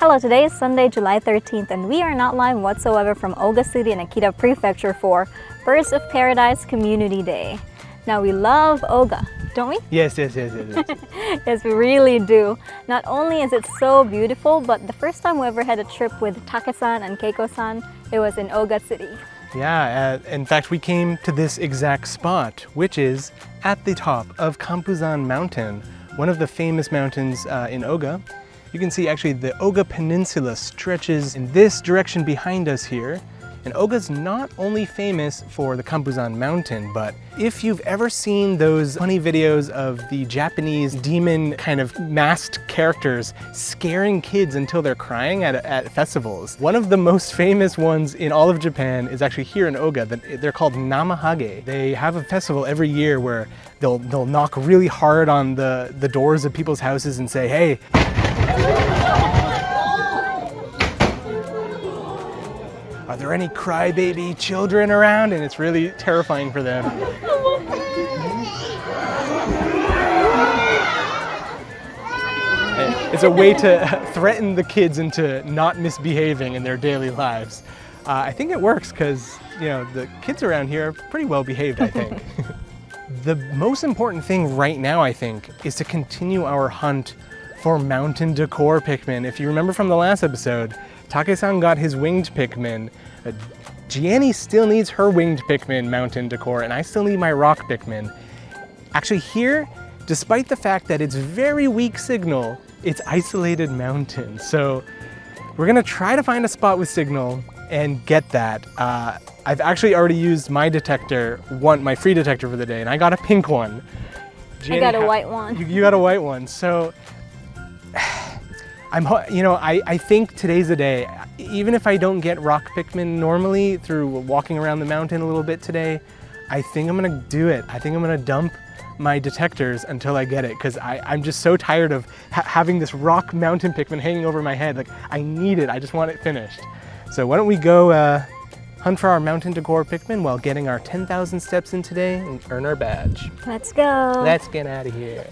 Hello, today is Sunday, July 13th, and we are not live whatsoever from Oga City in Akita Prefecture for Birds of Paradise Community Day. Now, we love Oga, don't we? Yes. Yes, we really do. Not only is it so beautiful, but the first time we ever had a trip with Take-san and Keiko-san, it was in Oga City. Yeah, in fact, we came to this exact spot, which is at the top of Kampuzan Mountain, one of the famous mountains in Oga. You can see actually the Oga Peninsula stretches in this direction behind us here. And Oga's not only famous for the Kampuzan Mountain, but if you've ever seen those funny videos of the Japanese demon kind of masked characters scaring kids until they're crying at festivals, one of the most famous ones in all of Japan is actually here in Oga. They're called Namahage. They have a festival every year where they'll knock really hard on the doors of people's houses and say, hey, are there any crybaby children around? And it's really terrifying for them. It's a way to threaten the kids into not misbehaving in their daily lives. I think it works because, you know, the kids around here are pretty well behaved, I think. The most important thing right now, I think, is to continue our hunt for Mountain Decor Pikmin. If you remember from the last episode, Take-san got his winged Pikmin. Gianni still needs her winged Pikmin Mountain Decor, and I still need my rock Pikmin. Actually here, despite the fact that it's very weak signal, it's isolated mountain. So we're gonna try to find a spot with signal and get that. I've actually already used my detector, my free detector for the day, and I got a pink one. Gianni, I got a white one. You got a white one, so I think today's the day. Even if I don't get rock Pikmin normally through walking around the mountain a little bit today, I think I'm gonna do it. I think I'm gonna dump my detectors until I get it, because I'm just so tired of having this rock mountain Pikmin hanging over my head. Like, I need it, I just want it finished. So why don't we go hunt for our Mountain Decor Pikmin while getting our 10,000 steps in today and earn our badge. Let's go. Let's get out of here.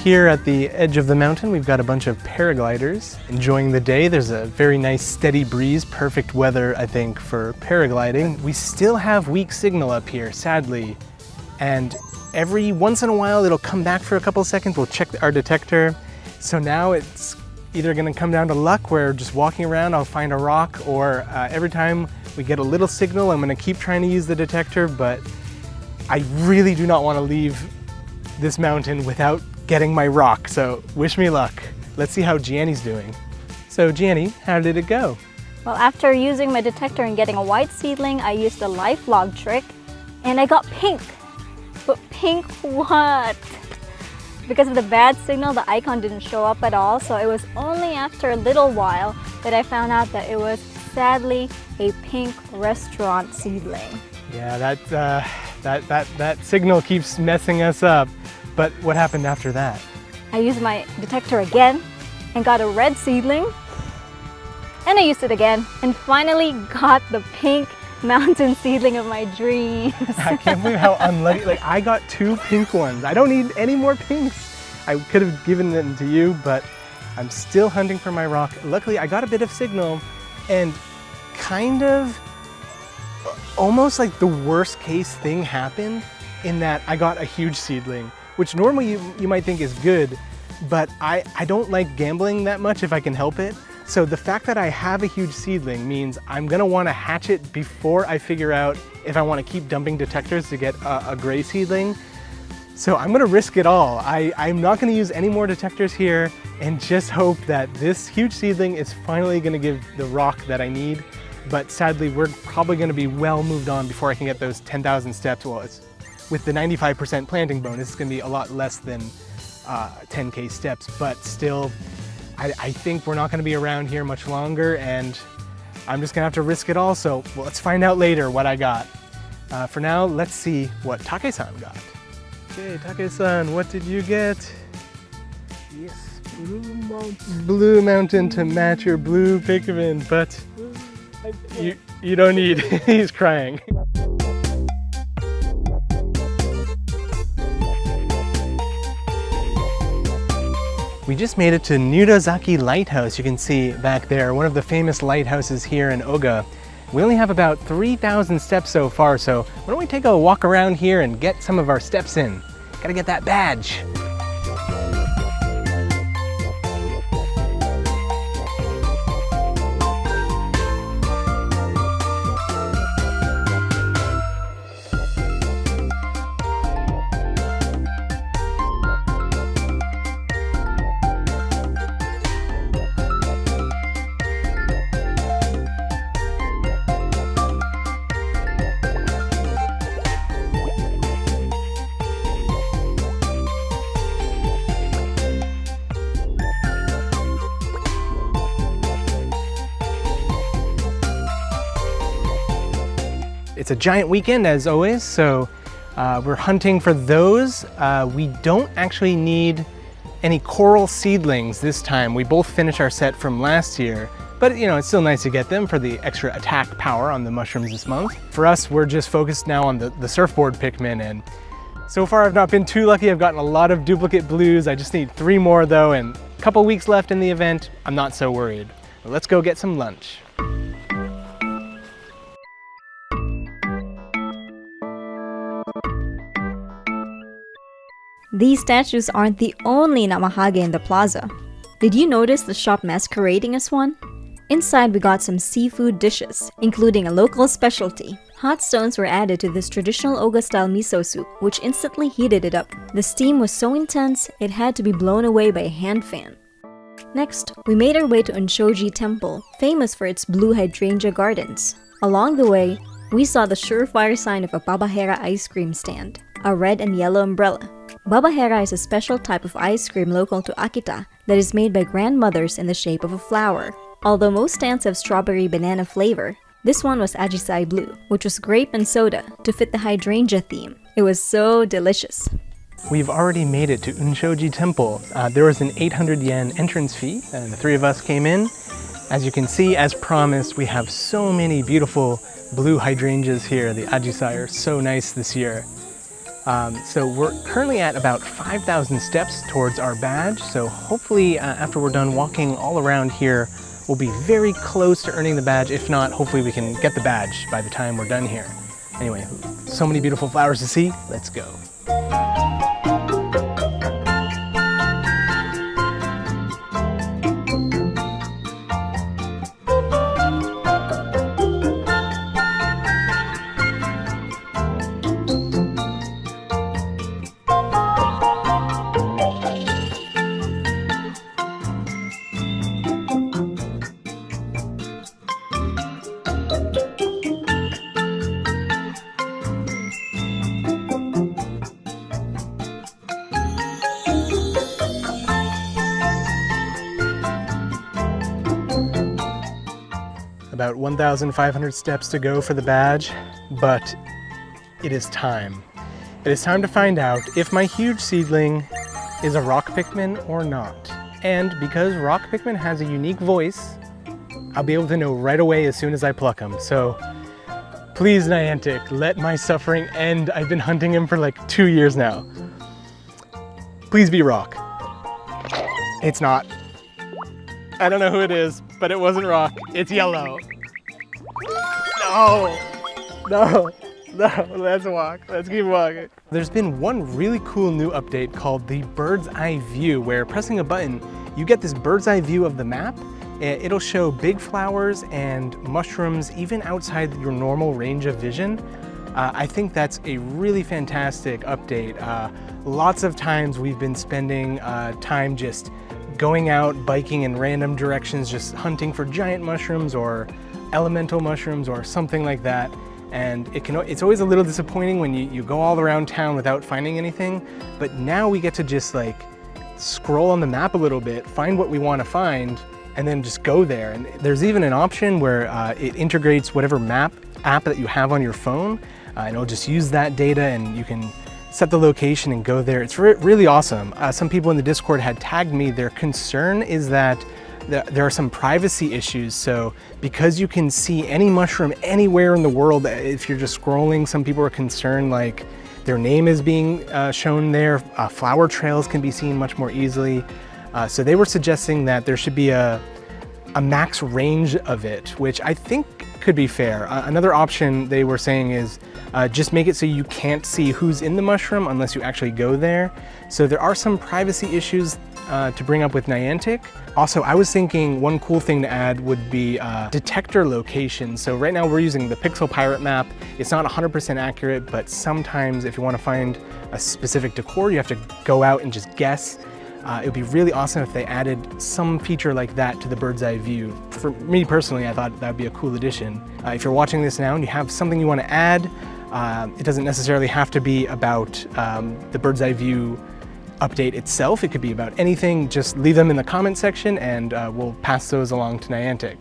Here at the edge of the mountain, we've got a bunch of paragliders enjoying the day. There's a very nice steady breeze, perfect weather, I think, for paragliding. We still have weak signal up here, sadly. And every once in a while, it'll come back for a couple seconds. We'll check our detector. So now it's either gonna come down to luck where just walking around, I'll find a rock, or every time we get a little signal, I'm gonna keep trying to use the detector, but I really do not wanna leave this mountain without getting my rock, so wish me luck. Let's see how Gianni's doing. So Gianni, how did it go? Well, after using my detector and getting a white seedling, I used the life log trick, and I got pink. But pink what? Because of the bad signal, the icon didn't show up at all, so it was only after a little while that I found out that it was sadly a pink restaurant seedling. Yeah, that signal keeps messing us up. But what happened after that? I used my detector again and got a red seedling. And I used it again and finally got the pink mountain seedling of my dreams. I can't believe how unlucky, like I got 2 pink ones. I don't need any more pinks. I could have given them to you, but I'm still hunting for my rock. Luckily, I got a bit of signal and kind of almost like the worst case thing happened in that I got a huge seedling, which normally you might think is good, but I don't like gambling that much if I can help it. So the fact that I have a huge seedling means I'm gonna wanna hatch it before I figure out if I wanna keep dumping detectors to get a gray seedling. So I'm gonna risk it all. I'm not gonna use any more detectors here and just hope that this huge seedling is finally gonna give the rock that I need. But sadly, we're probably gonna be well moved on before I can get those 10,000 steps. Well, with the 95% planting bonus, it's gonna be a lot less than 10K steps, but still, I think we're not gonna be around here much longer, and I'm just gonna have to risk it all. So let's find out later what I got. For now, let's see what Take-san got. Okay, Take-san, what did you get? Yes, Blue Mountain. Blue Mountain to match your blue Pikmin, but you don't need, he's crying. We just made it to Nurazaki Lighthouse. You can see back there, one of the famous lighthouses here in Oga. We only have about 3,000 steps so far, so why don't we take a walk around here and get some of our steps in. Gotta get that badge. It's a giant weekend as always, so we're hunting for those. We don't actually need any coral seedlings this time. We both finished our set from last year, but you know, it's still nice to get them for the extra attack power on the mushrooms this month. For us, we're just focused now on the surfboard Pikmin, and so far I've not been too lucky. I've gotten a lot of duplicate blues. I just need 3 more though, and a couple weeks left in the event. I'm not so worried. But let's go get some lunch. These statues aren't the only Namahage in the plaza. Did you notice the shop masquerading as one? Inside we got some seafood dishes, including a local specialty. Hot stones were added to this traditional Oga-style miso soup, which instantly heated it up. The steam was so intense, it had to be blown away by a hand fan. Next, we made our way to Unshoji Temple, famous for its blue hydrangea gardens. Along the way, we saw the surefire sign of a babahera ice cream stand, a red and yellow umbrella. Babahera is a special type of ice cream local to Akita that is made by grandmothers in the shape of a flower. Although most stands have strawberry banana flavor, this one was ajisai blue, which was grape and soda to fit the hydrangea theme. It was so delicious. We've already made it to Unshoji Temple. There was an 800 yen entrance fee, and the 3 of us came in. As you can see, as promised, we have so many beautiful blue hydrangeas here. The ajisai are so nice this year. So we're currently at about 5,000 steps towards our badge, so hopefully after we're done walking all around here, we'll be very close to earning the badge. If not, hopefully we can get the badge by the time we're done here. Anyway, so many beautiful flowers to see, let's go. About 1,500 steps to go for the badge, but it is time. It is time to find out if my huge seedling is a Rock Pikmin or not. And because Rock Pikmin has a unique voice, I'll be able to know right away as soon as I pluck him. So please, Niantic, let my suffering end. I've been hunting him for like 2 years now. Please be Rock. It's not. I don't know who it is, but it wasn't Rock. It's yellow. No, no, no, let's walk. Let's keep walking. There's been one really cool new update called the Bird's Eye View, where pressing a button, you get this bird's eye view of the map. It'll show big flowers and mushrooms even outside your normal range of vision. I think that's a really fantastic update. Lots of times we've been spending time just going out, biking in random directions, just hunting for giant mushrooms or elemental mushrooms or something like that. And it's always a little disappointing when you go all around town without finding anything. But now we get to just like scroll on the map a little bit, find what we want to find, and then just go there. And there's even an option where it integrates whatever map app that you have on your phone. and it'll just use that data, and you can set the location and go there. It's really awesome. Some people in the Discord had tagged me. Their concern is that there are some privacy issues. So because you can see any mushroom anywhere in the world, if you're just scrolling, some people are concerned like their name is being shown there. Flower trails can be seen much more easily. So they were suggesting that there should be a max range of it, which I think could be fair. Another option they were saying is just make it so you can't see who's in the mushroom unless you actually go there. So there are some privacy issues to bring up with Niantic. Also, I was thinking one cool thing to add would be detector location. So right now we're using the Pixel Pirate map. It's not 100% accurate, but sometimes if you want to find a specific decor, you have to go out and just guess. It would be really awesome if they added some feature like that to the bird's eye view. For me personally, I thought that would be a cool addition. If you're watching this now and you have something you want to add, it doesn't necessarily have to be about the bird's eye view update itself. It could be about anything. Just leave them in the comment section and we'll pass those along to Niantic.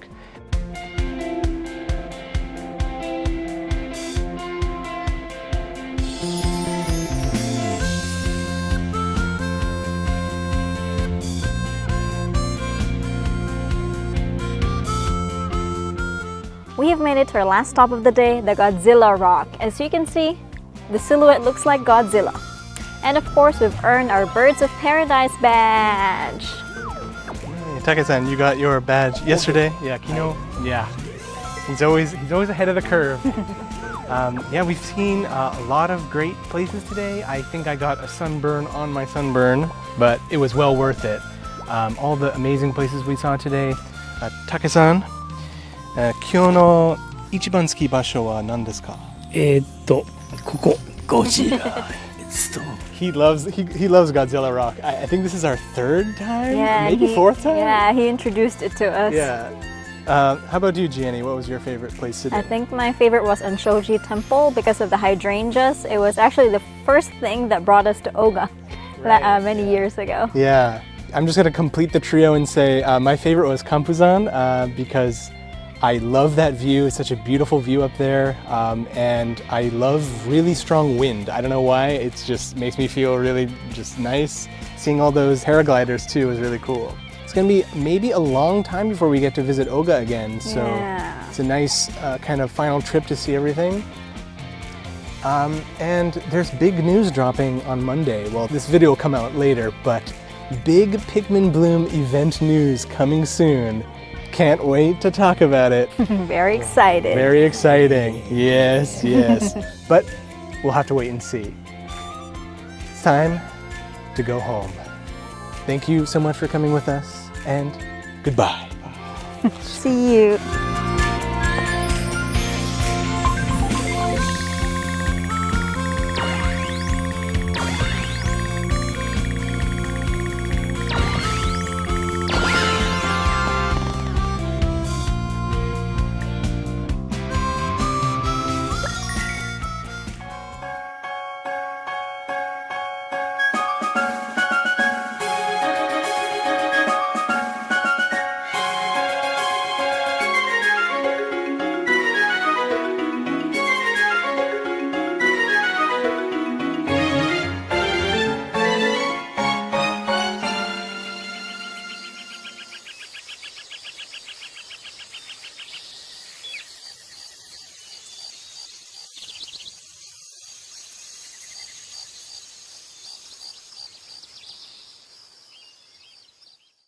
We have made it to our last stop of the day, the Godzilla Rock. As you can see, the silhouette looks like Godzilla. And of course, we've earned our Birds of Paradise badge. Hey, Take-san, you got your badge yesterday? Yeah, Kino? Yeah. He's always ahead of the curve. Yeah, we've seen a lot of great places today. I think I got a sunburn on my sunburn, but it was well worth it. All the amazing places we saw today. Take-san, 今日の一番好き場所は何ですか？ここ、ゴジラ。He loves Godzilla Rock. I think this is our third time, maybe fourth time. Yeah, he introduced it to us. Yeah. How about you, Gianni? What was your favorite place today? I think my favorite was Anshoji Temple because of the hydrangeas. It was actually the first thing that brought us to Oga many years ago. Yeah. I'm just gonna complete the trio and say my favorite was Kampuzan because I love that view. It's such a beautiful view up there, and I love really strong wind. I don't know why, it just makes me feel really just nice. Seeing all those paragliders too was really cool. It's gonna be maybe a long time before we get to visit Oga again, so it's a nice kind of final trip to see everything. And there's big news dropping on Monday. Well, this video will come out later, but big Pikmin Bloom event news coming soon. Can't wait to talk about it. Very excited. Very exciting. Yes, yes. But we'll have to wait and see. It's time to go home. Thank you so much for coming with us, and goodbye. See you.